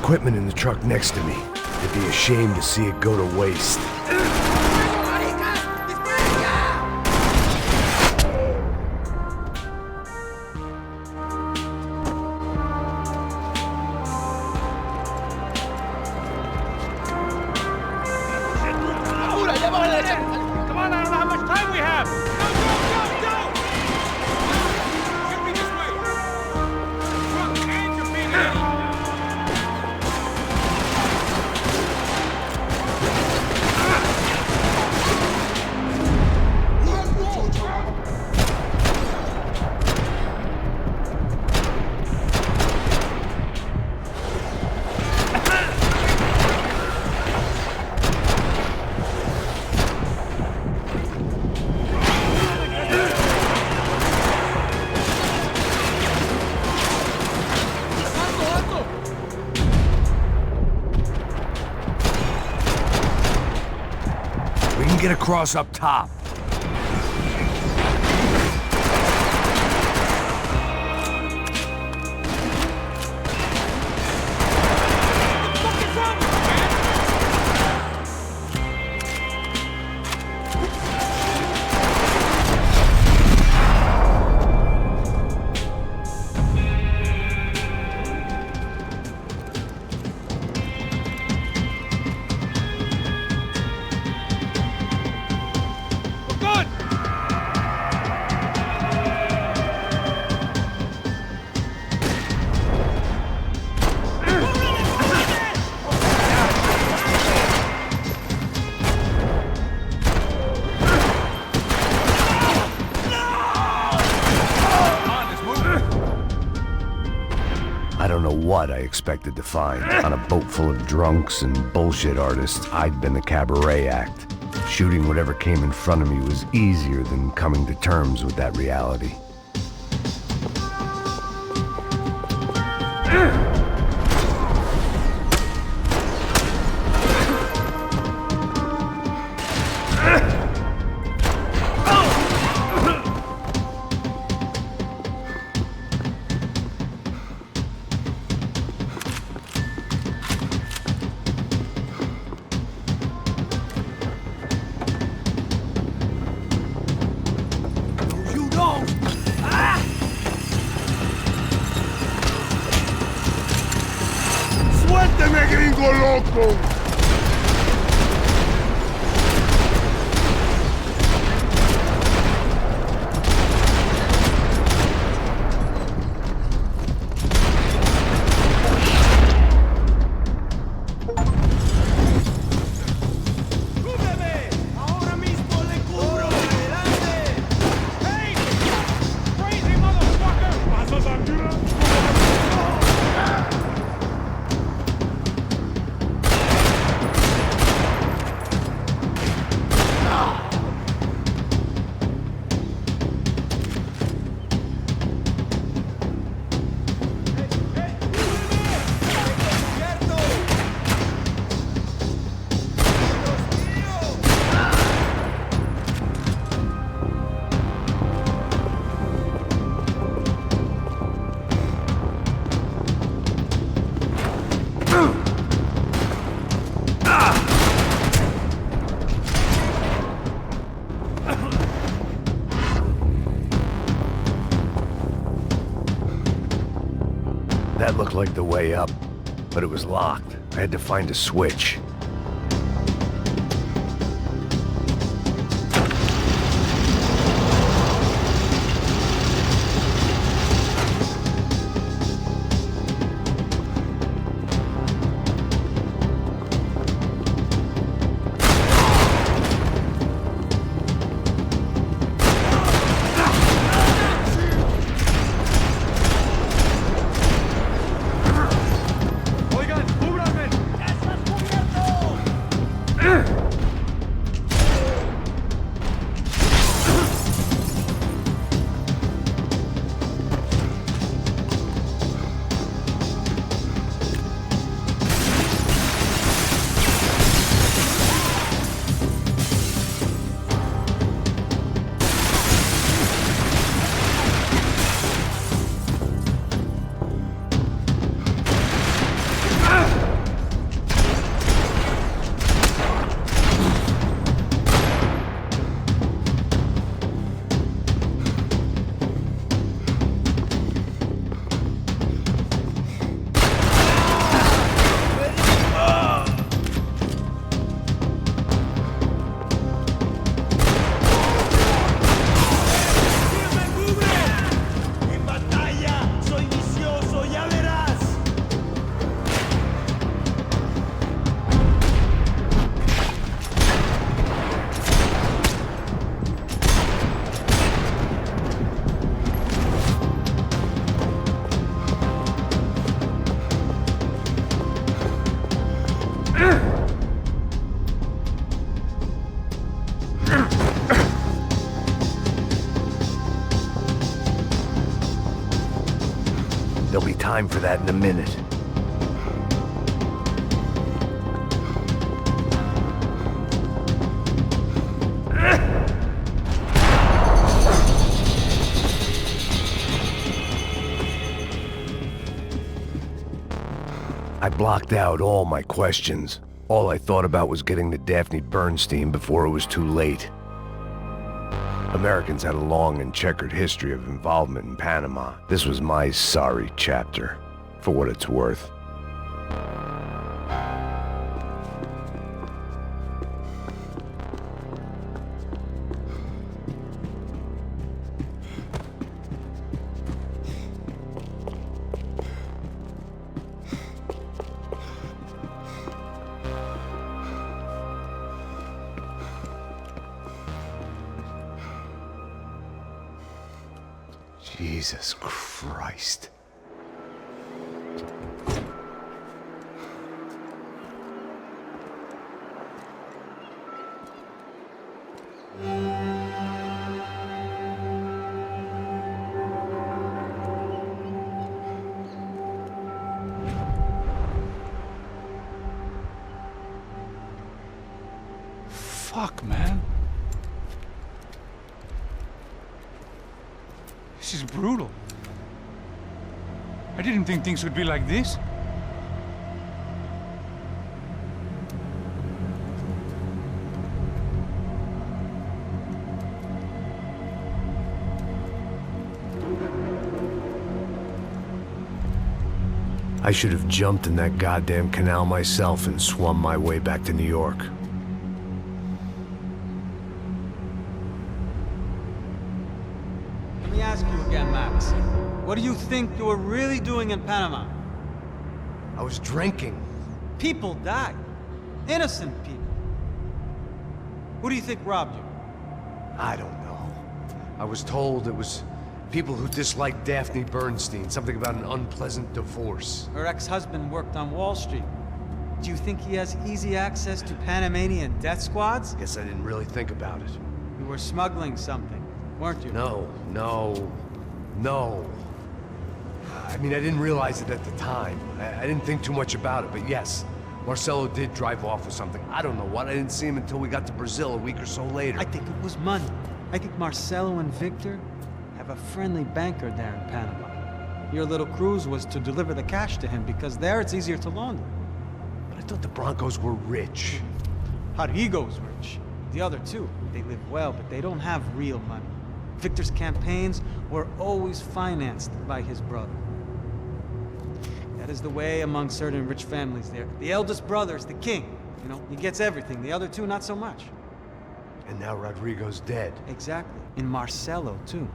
equipment in the truck next to me. It'd be a shame to see it go to waste. Come on, I don't know how much time we have! Go! Get me this way! Truck and your feet in! We can get across up top. I don't know what I expected to find. On a boat full of drunks and bullshit artists, I'd been the cabaret act. Shooting whatever came in front of me was easier than coming to terms with that reality. ¡Suélteme, gringo loco! ¡Cúbreme! ¡Ahora mismo le cubro! ¡Adelante! ¡Hey! ¡Crazy motherfucker! ¿Pasas aquí? That looked like the way up, but it was locked. I had to find a switch. Oigan, cúbranme. ¡Estás cubierto! There'll be time for that in a minute. I blocked out all my questions. All I thought about was getting to Daphne Bernstein before it was too late. Americans had a long and checkered history of involvement in Panama. This was my sorry chapter, for what it's worth. Jesus Christ. Fuck, man. This is brutal. I didn't think things would be like this. I should have jumped in that goddamn canal myself and swum my way back to New York. Let me ask you again, Max. What do you think you were really doing in Panama? I was drinking. People died. Innocent people. Who do you think robbed you? I don't know. I was told it was people who disliked Daphne Bernstein, something about an unpleasant divorce. Her ex-husband worked on Wall Street. Do you think he has easy access to Panamanian death squads? Guess I didn't really think about it. You were smuggling something, weren't you? No. I mean, I didn't realize it at the time. I didn't think too much about it, but yes, Marcelo did drive off with something. I don't know what. I didn't see him until we got to Brazil a week or so later. I think it was money. I think Marcelo and Victor have a friendly banker there in Panama. Your little cruise was to deliver the cash to him because there it's easier to launder. But I thought the Broncos were rich. Rodrigo's rich. The other two, they live well, but they don't have real money. Victor's campaigns were always financed by his brother. That is the way among certain rich families there. The eldest brother is the king. You know, he gets everything. The other two, not so much. And now Rodrigo's dead. Exactly. And Marcelo, too.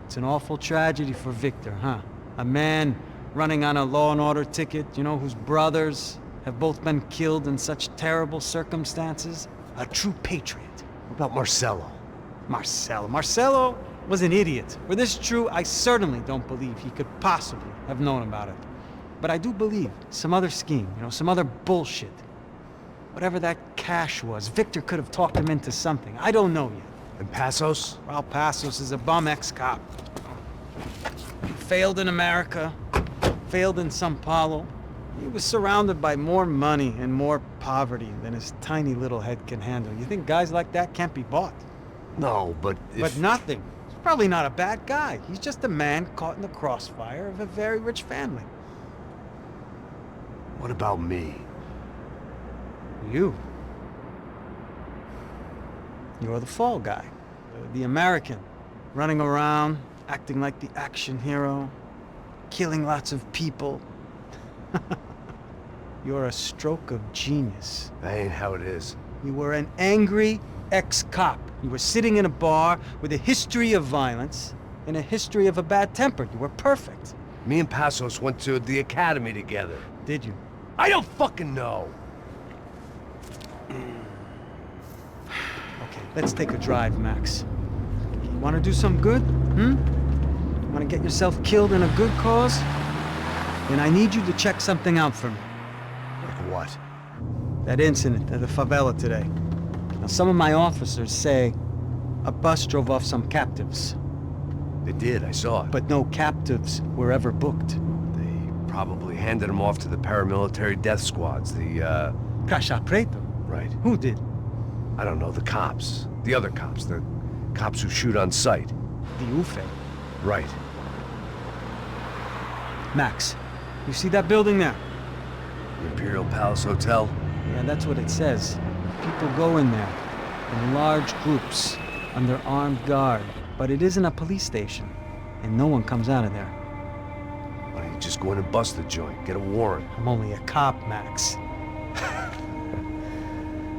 It's an awful tragedy for Victor, huh? A man running on a law and order ticket, you know, whose brothers have both been killed in such terrible circumstances. A true patriot. What about Marcelo? Marcelo was an idiot. Were this true, I certainly don't believe he could possibly have known about it. But I do believe some other scheme, you know, some other bullshit. Whatever that cash was, Victor could have talked him into something. I don't know yet. And Passos? Well, Passos is a bum ex-cop. Failed in America, failed in Sao Paulo. He was surrounded by more money and more poverty than his tiny little head can handle. You think guys like that can't be bought? No, but But nothing. He's probably not a bad guy. He's just a man caught in the crossfire of a very rich family. What about me? You. You're the fall guy. The American. Running around, acting like the action hero. Killing lots of people. You're a stroke of genius. That ain't how it is. You were an angry ex-cop. You were sitting in a bar with a history of violence and a history of a bad temper. You were perfect. Me and Passos went to the academy together. Did you? I don't fucking know. Okay, let's take a drive, Max. You want to do some good? Want to get yourself killed in a good cause? Then I need you to check something out for me. Like what? That incident at the favela today. Now, some of my officers say a bus drove off some captives. They did, I saw it. But no captives were ever booked. They probably handed them off to the paramilitary death squads, the, Caixa Preta? Right. Who did? I don't know, the cops. The other cops, the cops who shoot on sight. The UFE. Right. Max, you see that building there? The Imperial Palace Hotel? Yeah, that's what it says. People go in there, in large groups, under armed guard. But it isn't a police station, and no one comes out of there. Why don't you just go in and bust the joint, get a warrant? I'm only a cop, Max.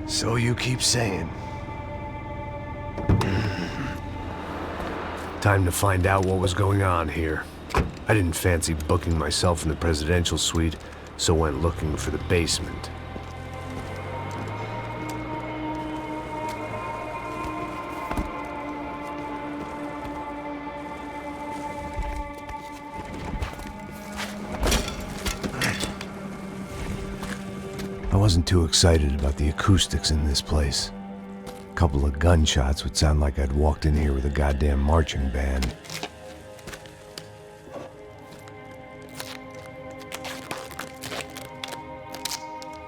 So you keep saying. Time to find out what was going on here. I didn't fancy booking myself in the presidential suite, so went looking for the basement. I wasn't too excited about the acoustics in this place. A couple of gunshots would sound like I'd walked in here with a goddamn marching band.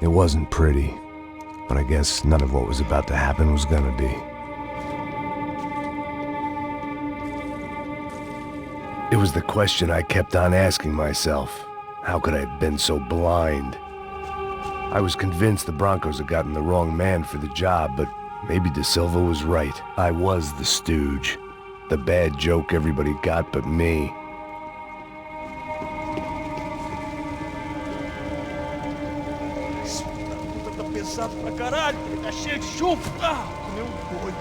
It wasn't pretty, but I guess none of what was about to happen was gonna be. It was the question I kept on asking myself. How could I have been so blind? I was convinced the Broncos had gotten the wrong man for the job, but maybe De Silva was right. I was the stooge. The bad joke everybody got but me. Tá pesado pra caralho, tá cheio de chumbo. Ah, meu boi.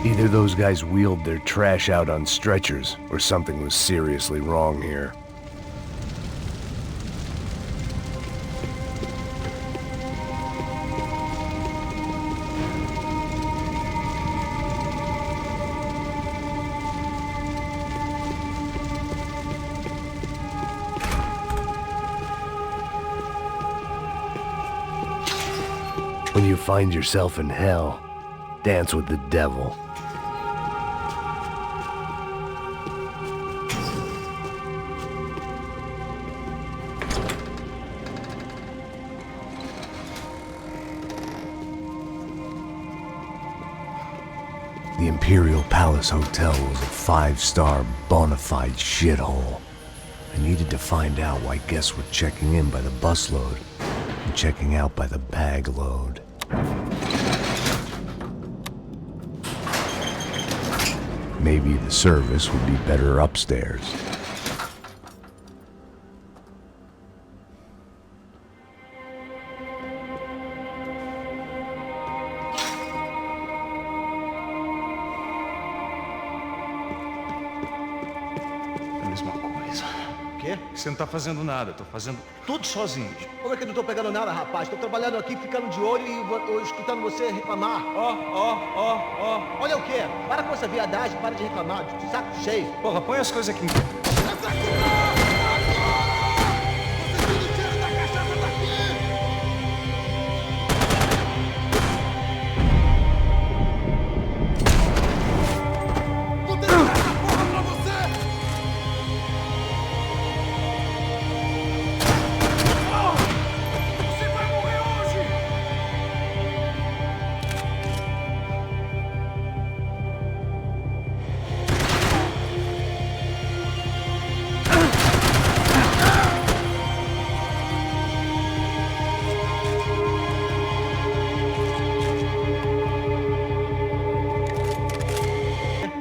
Either those guys wheeled their trash out on stretchers, or something was seriously wrong here. When you find yourself in hell, dance with the devil. The Imperial Palace Hotel was a five-star, bona fide shithole. I needed to find out why guests were checking in by the busload and checking out by the bag load. Maybe the service would be better upstairs. É a mesma coisa. O quê? Você não tá fazendo nada, eu tô fazendo tudo sozinho. Como é que eu não tô pegando nada, rapaz? Tô trabalhando aqui, ficando de olho e escutando você reclamar. Ó. Olha o quê? Para com essa viadagem, para de reclamar, de saco cheio. Porra, põe as coisas aqui.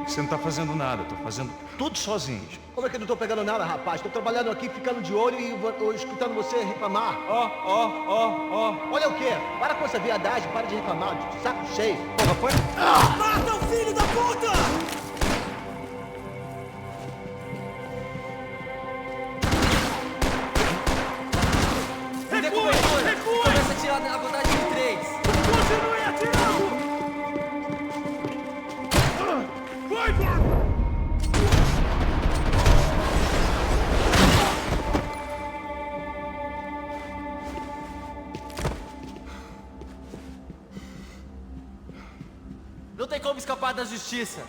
Você não tá fazendo nada, tô fazendo tudo sozinho. Como é que eu não tô pegando nada, rapaz? Tô trabalhando aqui, ficando de olho e escutando você reclamar. Ó. Olha o quê? Para com essa viadagem, para de reclamar, de saco cheio. Porra, foi? Mata o filho da puta! Recua! Começa a tirar na contagem de 3. Continue atirando! Vai, porco! Não tem como escapar da justiça.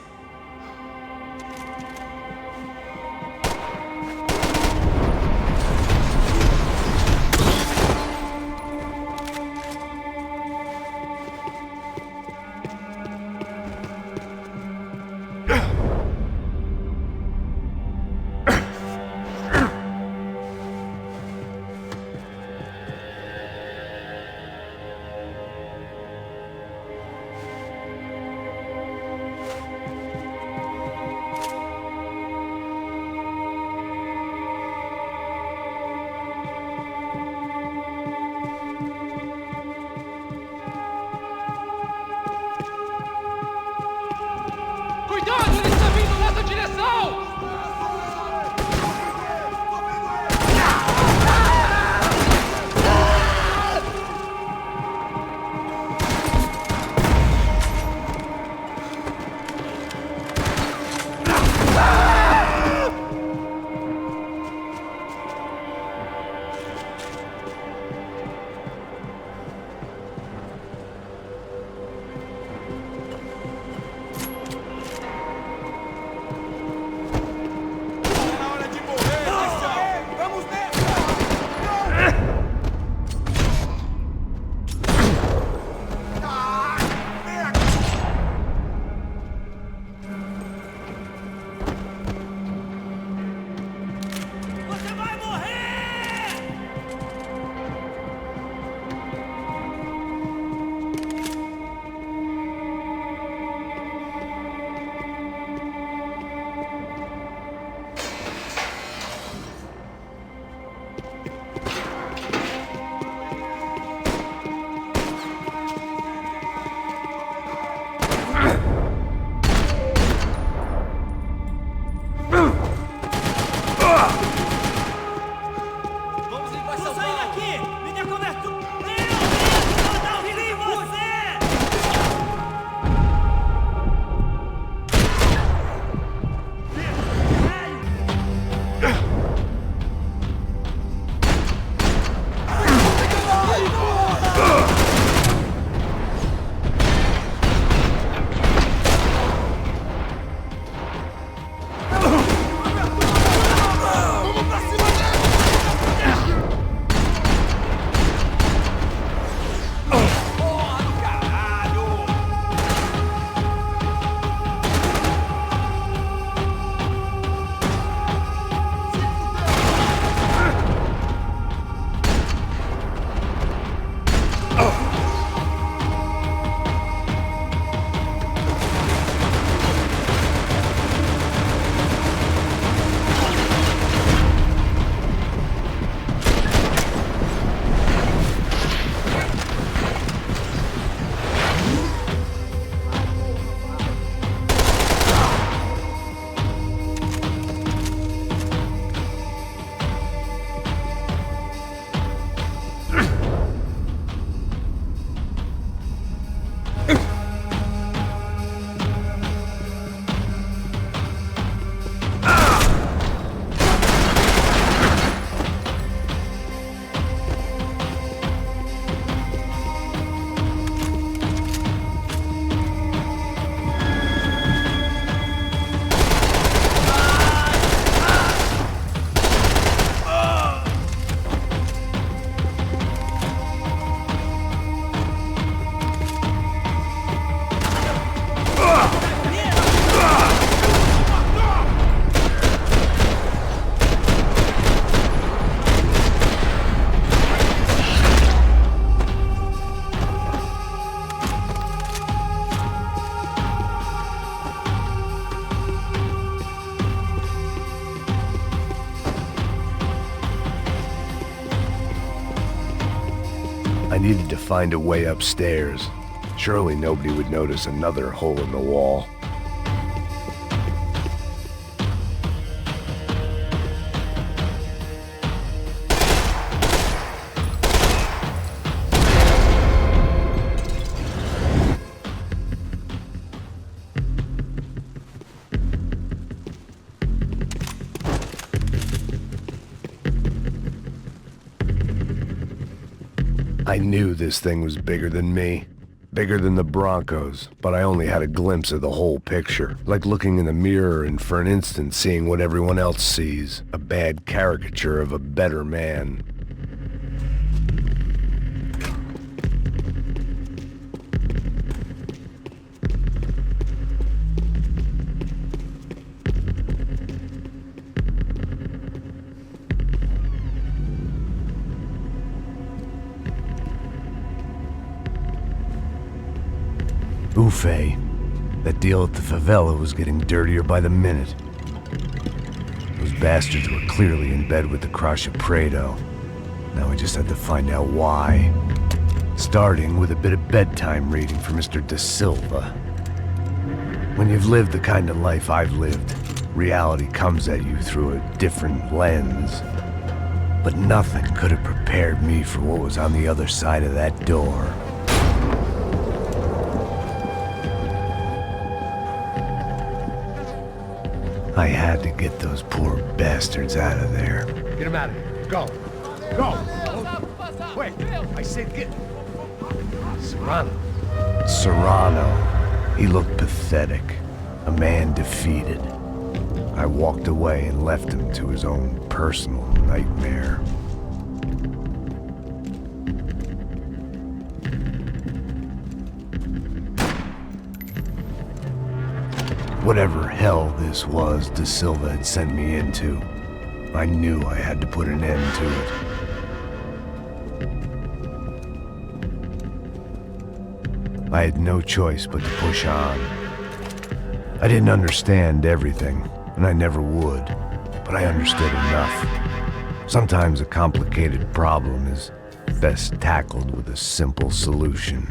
needed to find a way upstairs. Surely nobody would notice another hole in the wall. I knew this thing was bigger than me, bigger than the Broncos, but I only had a glimpse of the whole picture, like looking in the mirror and for an instant seeing what everyone else sees, a bad caricature of a better man. Ufe. That deal at the favela was getting dirtier by the minute. Those bastards were clearly in bed with the Crusher Prado. Now we just had to find out why. Starting with a bit of bedtime reading for Mr. Da Silva. When you've lived the kind of life I've lived, reality comes at you through a different lens. But nothing could have prepared me for what was on the other side of that door. I had to get those poor bastards out of there. Get him out of here. Go. Go. Wait. I said get... Serrano. Serrano. He looked pathetic. A man defeated. I walked away and left him to his own personal nightmare. Whatever hell this was Da Silva had sent me into, I knew I had to put an end to it. I had no choice but to push on. I didn't understand everything, and I never would, but I understood enough. Sometimes a complicated problem is best tackled with a simple solution.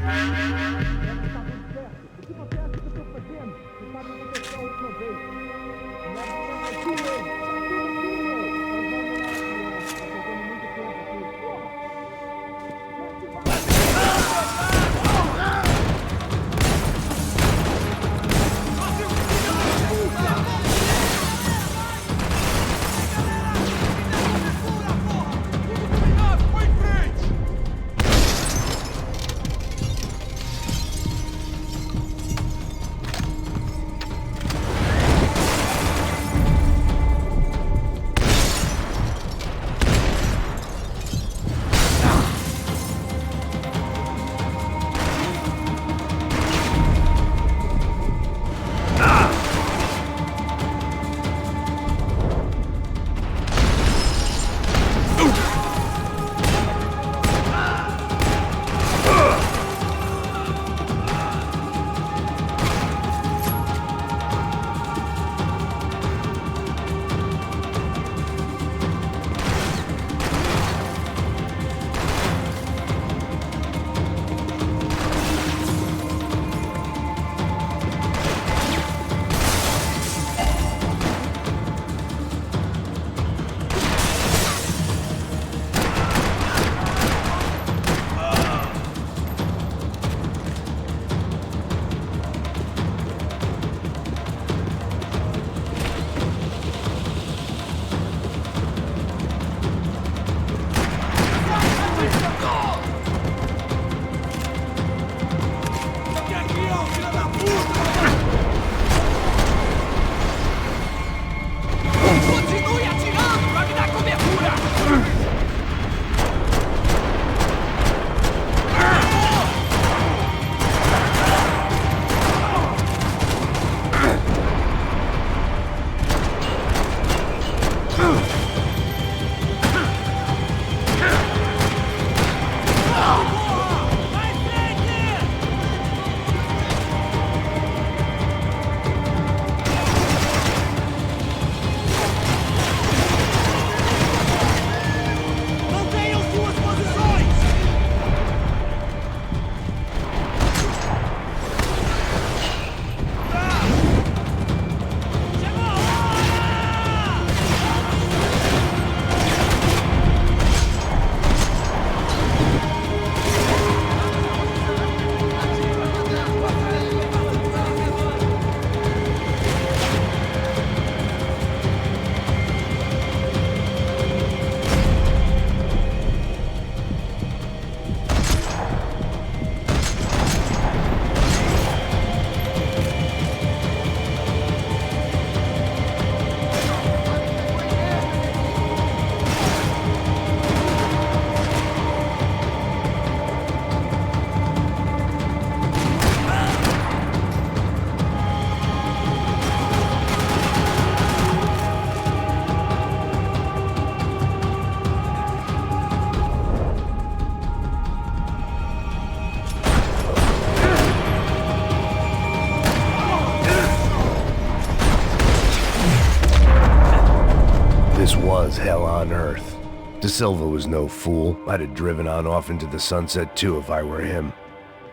This was hell on earth. De Silva was no fool. I'd have driven on off into the sunset too if I were him.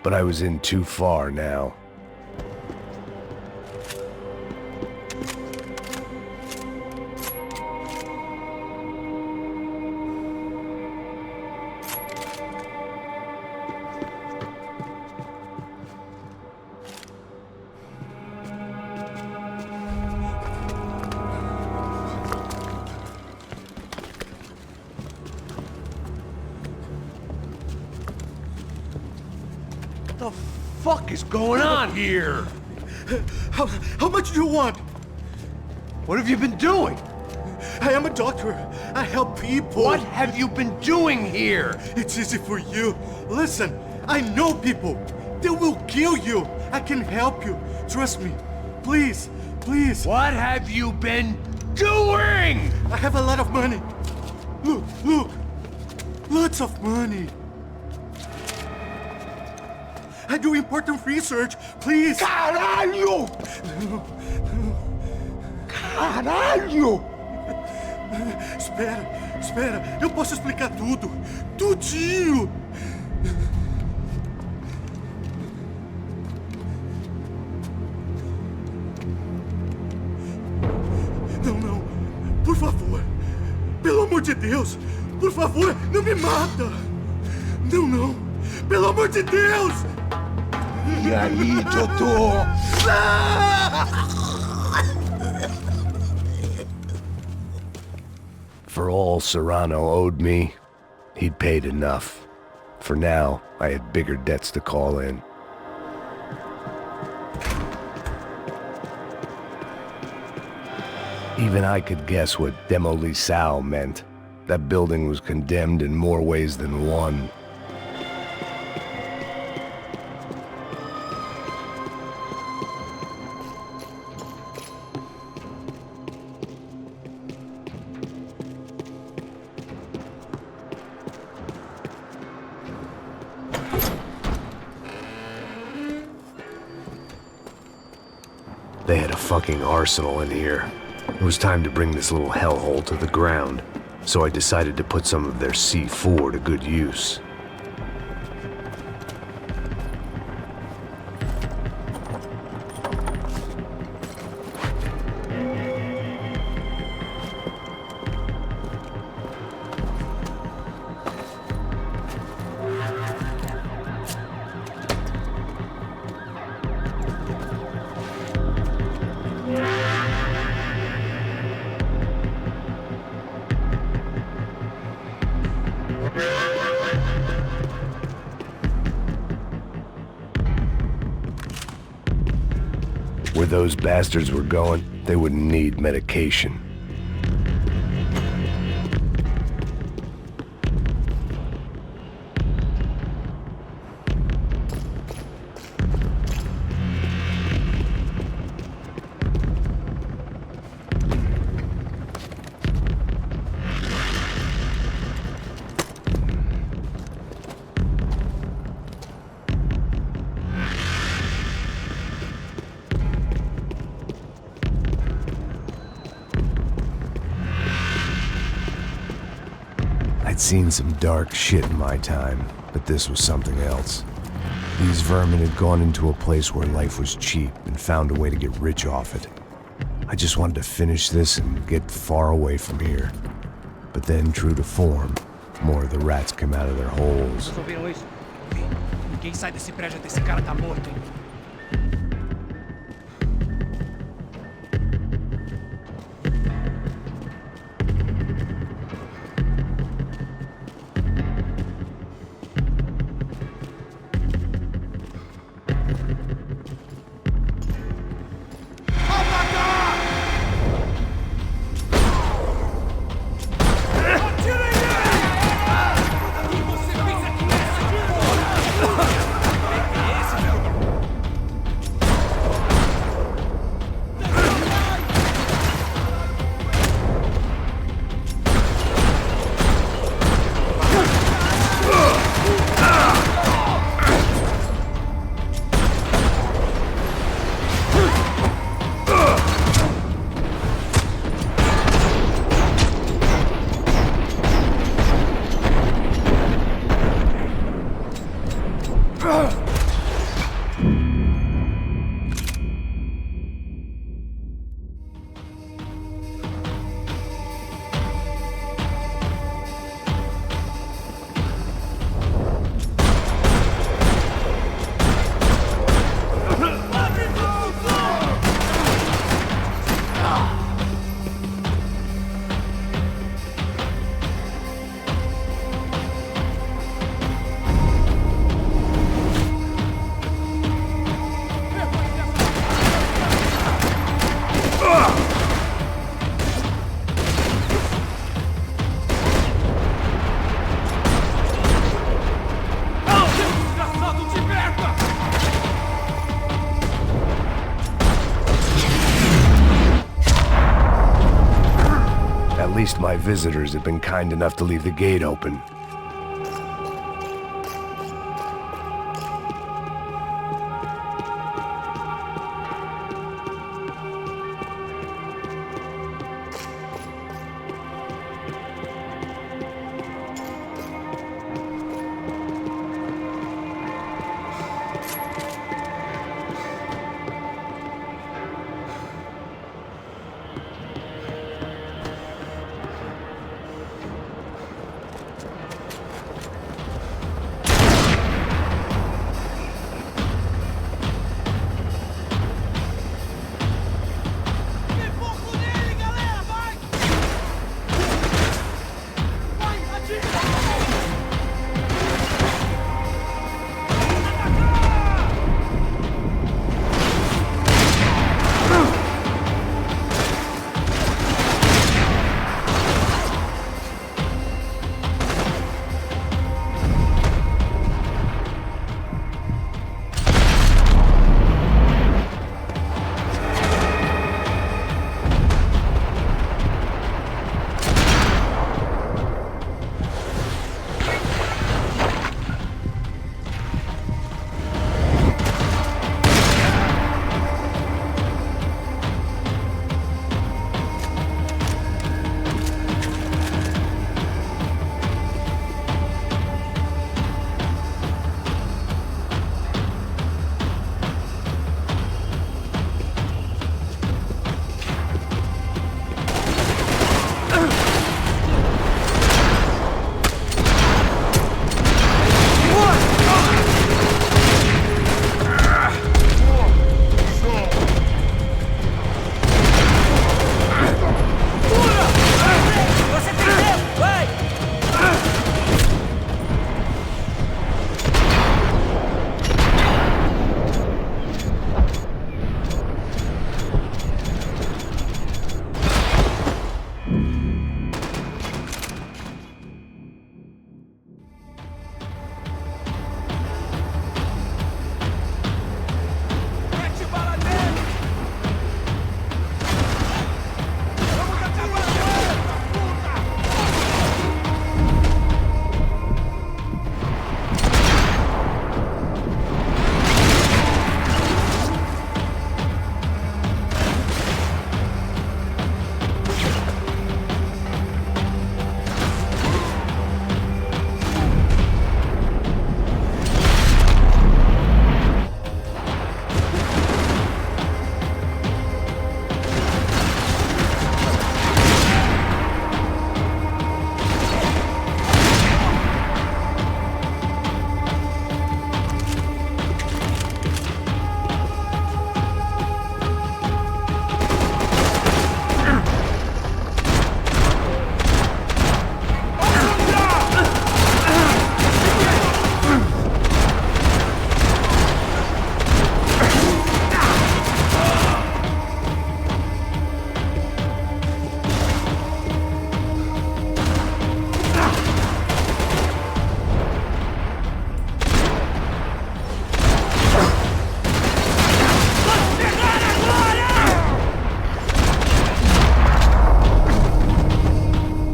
But I was in too far now. What the fuck is going on here? How much do you want? What have you been doing? I am a doctor. I help people. What have you been doing here? It's easy for you. Listen, I know people. They will kill you. I can help you. Trust me. Please, please. What have you been doing? I have a lot of money. Look, look. Lots of money. I do important research. Please. Caralho! Caralho! Espera, espera. Eu posso explicar tudo. Tudinho. Não, não. Por favor. Pelo amor de Deus. Por favor, não me mata. Não, não. Pelo amor de Deus. E aí, doutor? For all Serrano owed me, he'd paid enough. For now, I had bigger debts to call in. Even I could guess what demolisal meant. That building was condemned in more ways than one. They had a fucking arsenal in here. It was time to bring this little hellhole to the ground, so I decided to put some of their C4 to good use. Where those bastards were going, they wouldn't need medication. I'd seen some dark shit in my time, but this was something else. These vermin had gone into a place where life was cheap and found a way to get rich off it. I just wanted to finish this and get far away from here. But then, true to form, more of the rats come out of their holes. Vocês ouviram isso? Ouvi. Ninguém sai desse prédio até esse cara tá morto, hein? least my visitors have been kind enough to leave the gate open.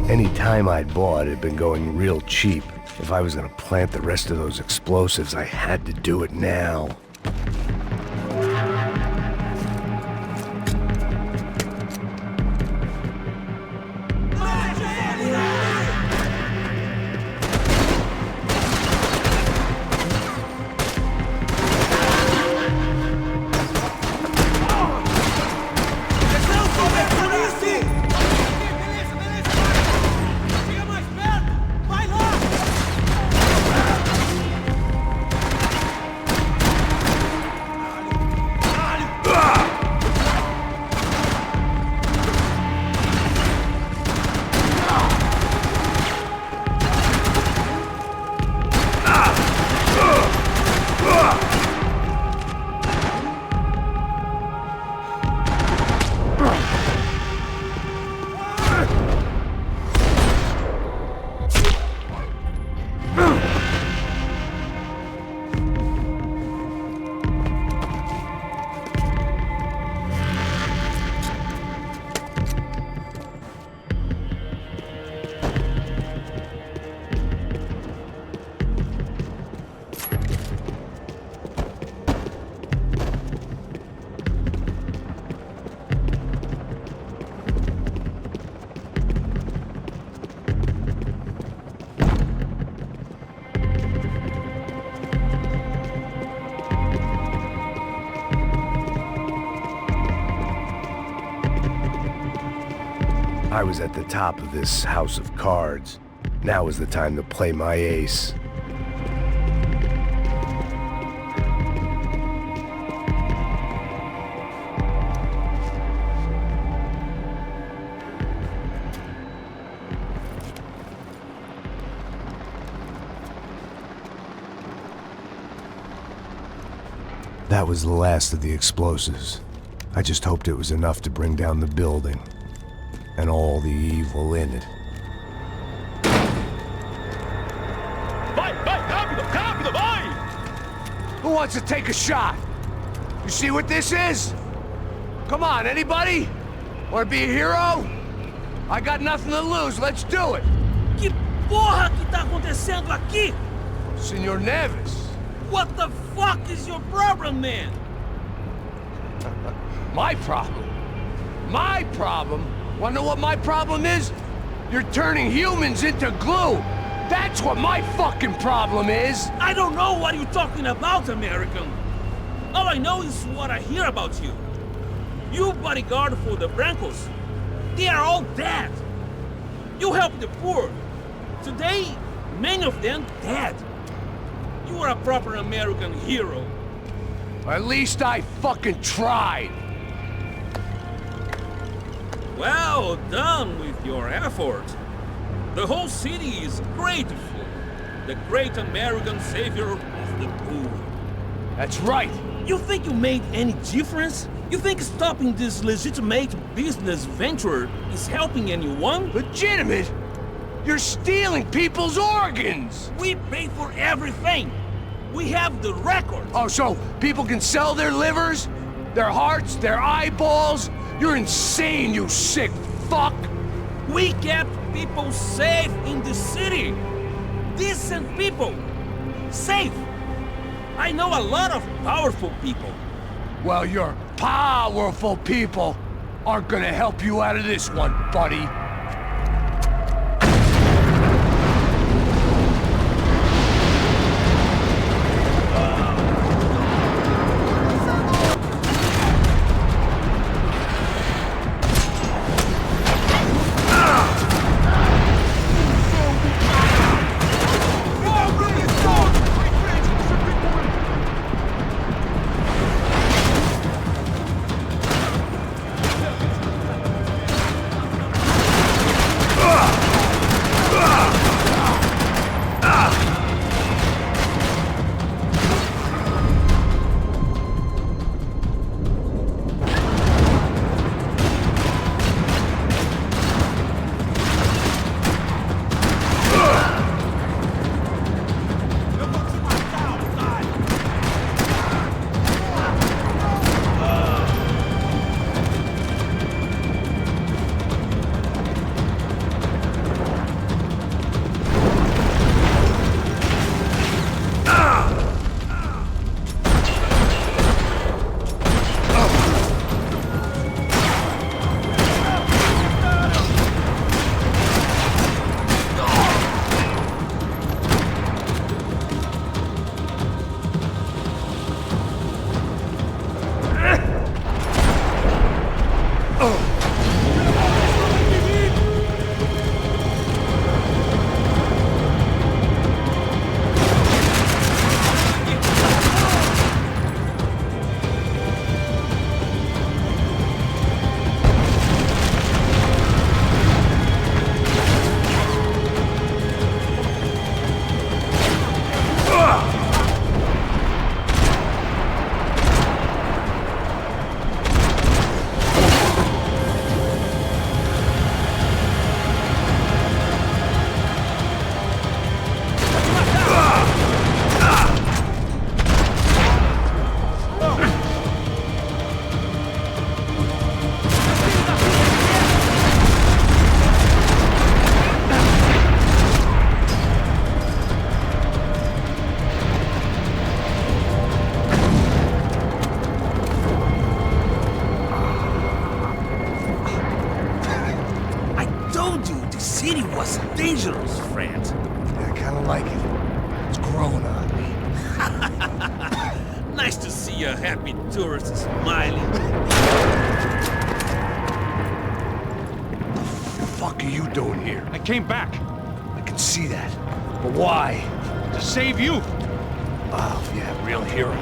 Any time I'd bought had been going real cheap. If I was gonna plant the rest of those explosives, I had to do it now. I was at the top of this house of cards. Now was the time to play my ace. That was the last of the explosives. I just hoped it was enough to bring down the building and all the evil in it. Vai, rápido, rápido, vai! Who wants to take a shot? You see what this is? Come on, anybody? Want to be a hero? I got nothing to lose, let's do it! Que porra que tá acontecendo aqui? Senor Neves. What the fuck is your problem, man? My problem? My problem? Wanna know what my problem is? You're turning humans into glue! That's what my fucking problem is! I don't know what you're talking about, American. All I know is what I hear about you. You bodyguard for the Brancos. They are all dead. You help the poor. Today, many of them dead. You are a proper American hero. At least I fucking tried! Well done with your effort. The whole city is grateful. The great American savior of the poor. That's right! You think you made any difference? You think stopping this legitimate business venture is helping anyone? Legitimate? You're stealing people's organs! We pay for everything. We have the record. Oh, so people can sell their livers? Their hearts? Their eyeballs? You're insane, you sick fuck! We kept people safe in the city. Decent people. Safe. I know a lot of powerful people. Well, your powerful people aren't gonna help you out of this one, buddy. dangerous, friend. Yeah, I kinda like it. It's growing on me. Nice to see a happy tourist smiling. doing here? I came back I can see that. But why? to save you. Oh, yeah, real hero.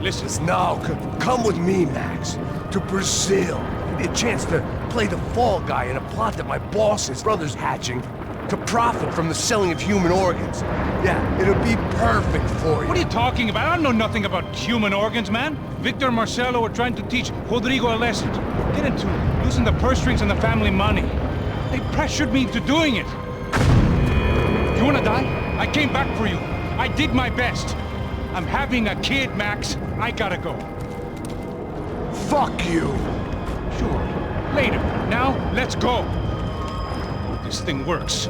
Listen, No, come with me, Max. To Brazil. Be a chance to play the fall guy in a plot that my boss's brother's hatching to profit from the selling of human organs. Yeah, it'll be perfect for you. what are you talking about? I don't know nothing about human organs, man. Victor and Marcelo are trying to teach Rodrigo a lesson. Get into losing the purse strings and the family money. They pressured me into doing it. You wanna die? I came back for you. I did my best. I'm having a kid, Max. I gotta go. Fuck you! Sure. Later. Now, let's go. This thing works.